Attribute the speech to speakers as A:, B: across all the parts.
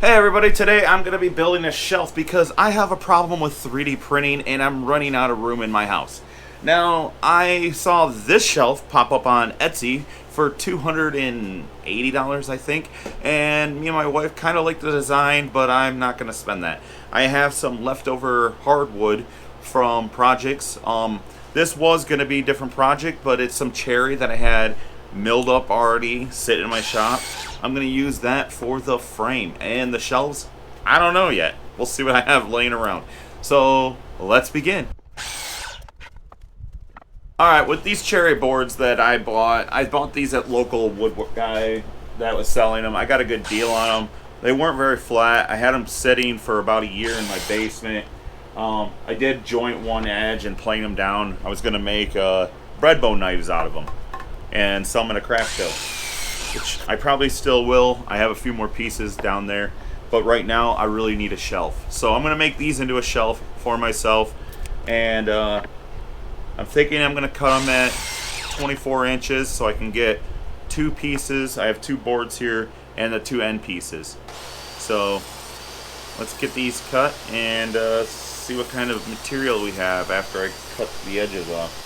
A: Hey everybody, today I'm going to be building a shelf because I have a problem with 3D printing and I'm running out of room in my house. Now, I saw this shelf pop up on Etsy for $280, I think, and me and my wife kind of like the design, but I'm not going to spend that. I have some leftover hardwood from projects. This was going to be a different project, but it's some cherry that I had milled up already sitting in my shop. I'm going to use that for the frame, and the shelves, I don't know yet. We'll see what I have laying around. So let's begin. Alright, with these cherry boards that I bought these at local woodwork guy that was selling them. I got a good deal on them. They weren't very flat. I had them sitting for about a year in my basement. I did joint one edge and plane them down. I was going to make bread bow knives out of them and sell them in a craft show, which I probably still will. I have a few more pieces down there, but right now I really need a shelf. So I'm going to make these into a shelf for myself, and I'm thinking I'm going to cut them at 24 inches so I can get two pieces. I have two boards here and the two end pieces. So let's get these cut and see what kind of material we have after I cut the edges off.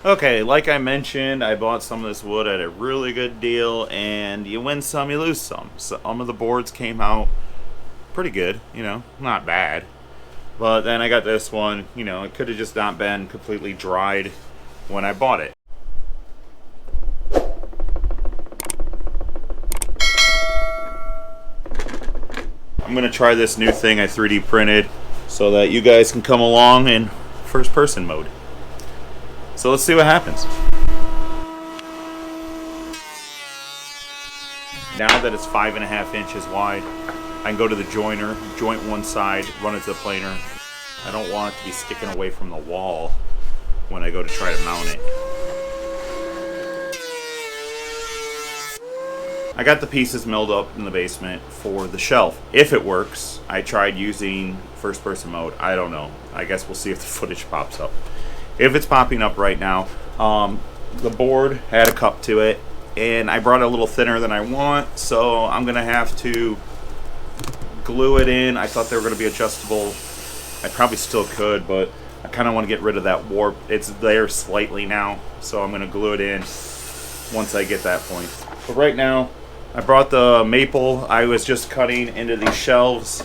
A: Okay, like I mentioned, I bought some of this wood at a really good deal, and you win some, you lose some. Some of the boards came out pretty good, you know, not bad. But then I got this one, you know, it could have just not been completely dried when I bought it. I'm gonna try this new thing I 3D printed so that you guys can come along in first person mode. So let's see what happens. Now that it's 5.5 inches wide, I can go to the joiner, joint one side, run it to the planer. I don't want it to be sticking away from the wall when I go to try to mount it. I got the pieces milled up in the basement for the shelf. If it works, I tried using first person mode. I don't know. I guess we'll see if the footage pops up. If it's popping up right now, the board had a cup to it, and I brought it a little thinner than I want, so I'm gonna have to glue it in. I thought they were gonna be adjustable. I probably still could, but I kind of want to get rid of that warp. It's there slightly now, so I'm gonna glue it in once I get that point. But right now, I brought the maple I was just cutting into these shelves.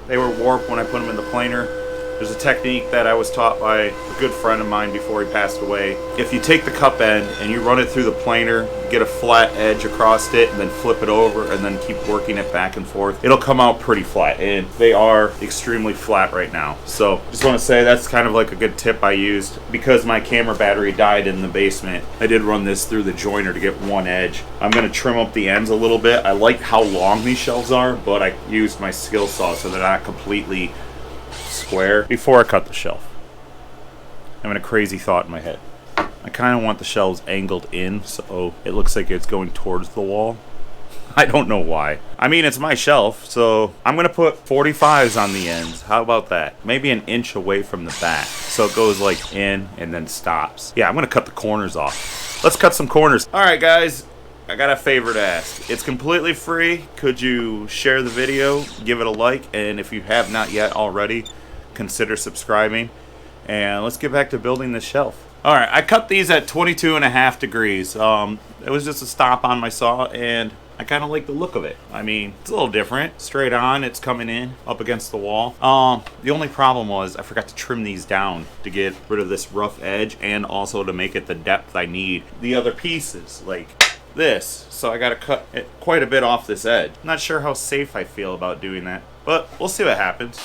A: They were warped when I put them in the planer. There's a technique that I was taught by a good friend of mine before he passed away. If you take the cup end and you run it through the planer, get a flat edge across it, and then flip it over and then keep working it back and forth, it'll come out pretty flat, and they are extremely flat right now. So just want to say that's kind of like a good tip I used. Because my camera battery died in the basement, I did run this through the joiner to get one edge. I'm going to trim up the ends a little bit. I like how long these shelves are, but I used my skill saw so they're not completely square. Before I cut the shelf, I'm having a crazy thought in my head. I kind of want the shelves angled in so it looks like it's going towards the wall. I don't know why. I mean, it's my shelf, so I'm gonna put 45s on the ends. How about that? Maybe an inch away from the back so it goes like in and then stops. Yeah, I'm gonna cut the corners off. Let's cut some corners. Alright guys, I got a favor to ask. It's completely free. Could you share the video, give it a like, and if you have not yet already, consider subscribing, and let's get back to building this shelf. Alright, I cut these at 22.5 degrees. It was just a stop on my saw, and I kind of like the look of it. I mean, it's a little different. Straight on, it's coming in up against the wall. The only problem was I forgot to trim these down to get rid of this rough edge and also to make it the depth I need. The other pieces, like this, so I gotta cut it quite a bit off this edge. Not sure how safe I feel about doing that, but we'll see what happens.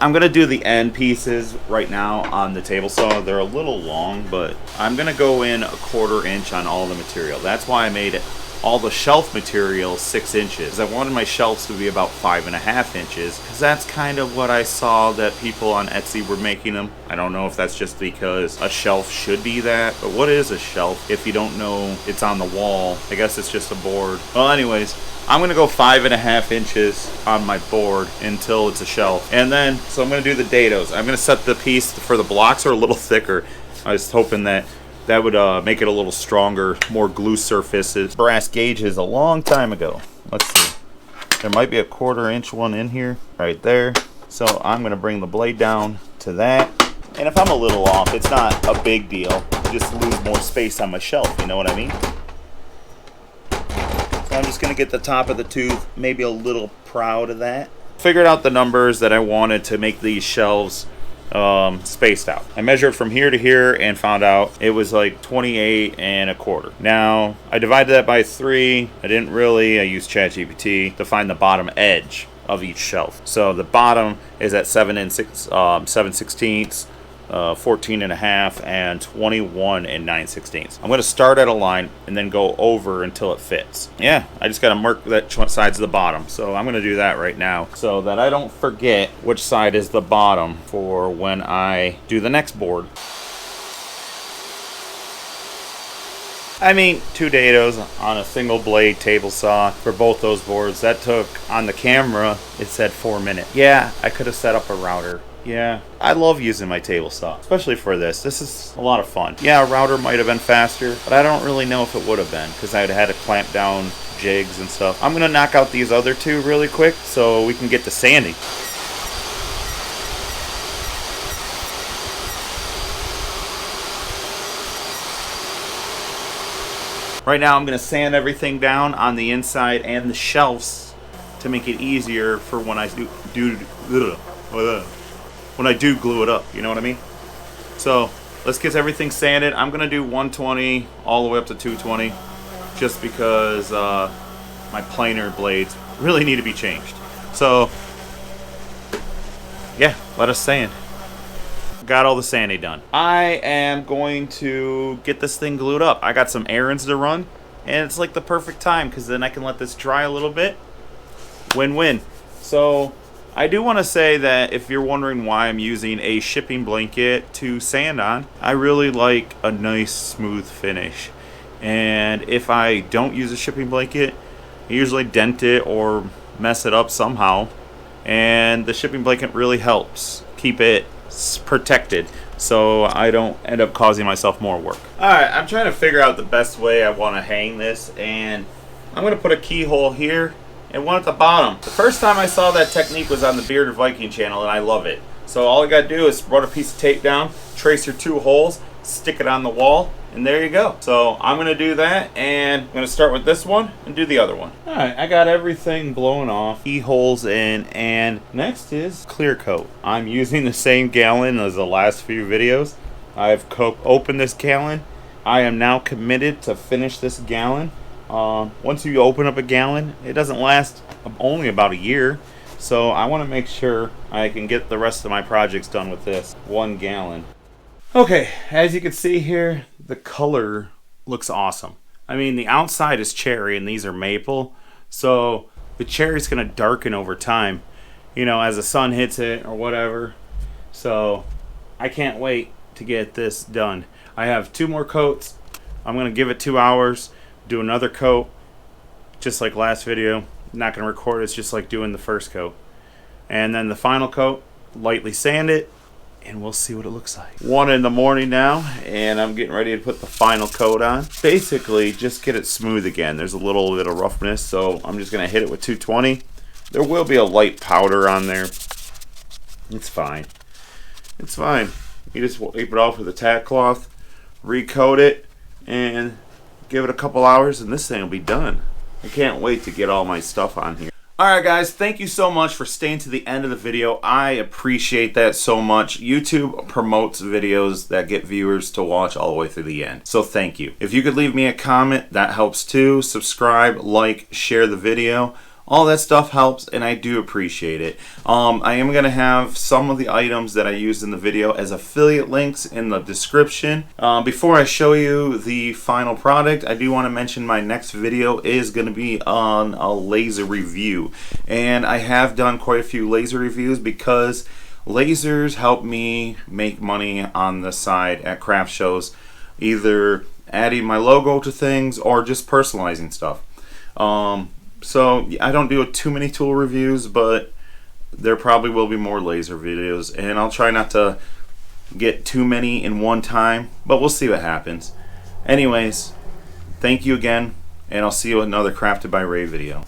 A: I'm gonna do the end pieces right now on the table saw. They're a little long, but I'm gonna go in 1/4 inch on all the material. That's why I made it all the shelf material 6 inches. I wanted my shelves to be about 5.5 inches, because that's kind of what I saw that people on Etsy were making them. I don't know if that's just because a shelf should be that, but what is a shelf if you don't know it's on the wall? I guess it's just a board. Well, anyways, I'm gonna go 5.5 inches on my board until it's a shelf. And then, so I'm gonna do the dados. I'm gonna set the piece for the blocks are a little thicker. I was hoping that would make it a little stronger, more glue surfaces. Brass gauges a long time ago. Let's see. There might be a 1/4 inch one in here, right there. So I'm gonna bring the blade down to that. And if I'm a little off, it's not a big deal. Just lose more space on my shelf, you know what I mean? So I'm just gonna get the top of the tooth, maybe a little proud of that. Figured out the numbers that I wanted to make these shelves spaced out. I measured from here to here and found out it was like 28.25. Now I divided that by 3. I used ChatGPT to find the bottom edge of each shelf. So the bottom is at 7/16, 14.5, and 21 9/16. I'm going to start at a line and then go over until it fits. Yeah, I just got to mark that side's the bottom. So I'm going to do that right now so that I don't forget which side is the bottom for when I do the next board. I mean, 2 dados on a single blade table saw for both those boards. That took, on the camera, it said 4 minutes. Yeah, I could have set up a router. Yeah, I love using my table saw, especially for this. This is a lot of fun. Yeah, a router might have been faster, but I don't really know if it would have been because I'd had to clamp down jigs and stuff. I'm going to knock out these other 2 really quick so we can get to sanding. Right now I'm going to sand everything down on the inside and the shelves to make it easier for when I do glue it up, you know what I mean? So let's get everything sanded. I'm gonna do 120 all the way up to 220 just because my planer blades really need to be changed. So yeah, let us sand. Got all the sanding done. I am going to get this thing glued up. I got some errands to run and it's like the perfect time because then I can let this dry a little bit. Win-win. So I do want to say that if you're wondering why I'm using a shipping blanket to sand on, I really like a nice smooth finish. And if I don't use a shipping blanket, I usually dent it or mess it up somehow. And the shipping blanket really helps keep it protected so I don't end up causing myself more work. Alright, I'm trying to figure out the best way I want to hang this, and I'm going to put a keyhole here and one at the bottom. The first time I saw that technique was on the Bearded Viking channel, and I love it. So all I gotta do is run a piece of tape down, trace your 2 holes, stick it on the wall, and there you go. So I'm gonna do that, and I'm gonna start with this one and do the other one. Alright, I got everything blown off, keyholes in, and next is clear coat. I'm using the same gallon as the last few videos. I've opened this gallon. I am now committed to finish this gallon. Once you open up a gallon, it doesn't last only about a year. So I want to make sure I can get the rest of my projects done with this 1 gallon. Okay, as you can see here, the color looks awesome. I mean, the outside is cherry and these are maple. So the cherry's going to darken over time, you know, as the sun hits it or whatever. So I can't wait to get this done. I have 2 more coats. I'm going to give it 2 hours. Do another coat just like last video. Not going to record it, it's just like doing the first coat, and then the final coat, lightly sand it, and we'll see what it looks like. 1 in the morning now, and I'm getting ready to put the final coat on. Basically just get it smooth again. There's a little bit of roughness, so I'm just going to hit it with 220. There will be a light powder on there. It's fine. It's fine. You just wipe it off with a tack cloth, recoat it, and give it a couple hours and this thing will be done. I can't wait to get all my stuff on here. Alright guys, thank you so much for staying to the end of the video. I appreciate that so much. YouTube promotes videos that get viewers to watch all the way through the end. So thank you. If you could leave me a comment, that helps too. Subscribe, like, share the video. All that stuff helps, and I do appreciate it. I am going to have some of the items that I used in the video as affiliate links in the description. Before I show you the final product, I do want to mention my next video is going to be on a laser review. And I have done quite a few laser reviews because lasers help me make money on the side at craft shows, either adding my logo to things or just personalizing stuff. So I don't do too many tool reviews, but there probably will be more laser videos, and I'll try not to get too many in one time, but we'll see what happens. Anyways, thank you again, and I'll see you in another Crafted by Ray video.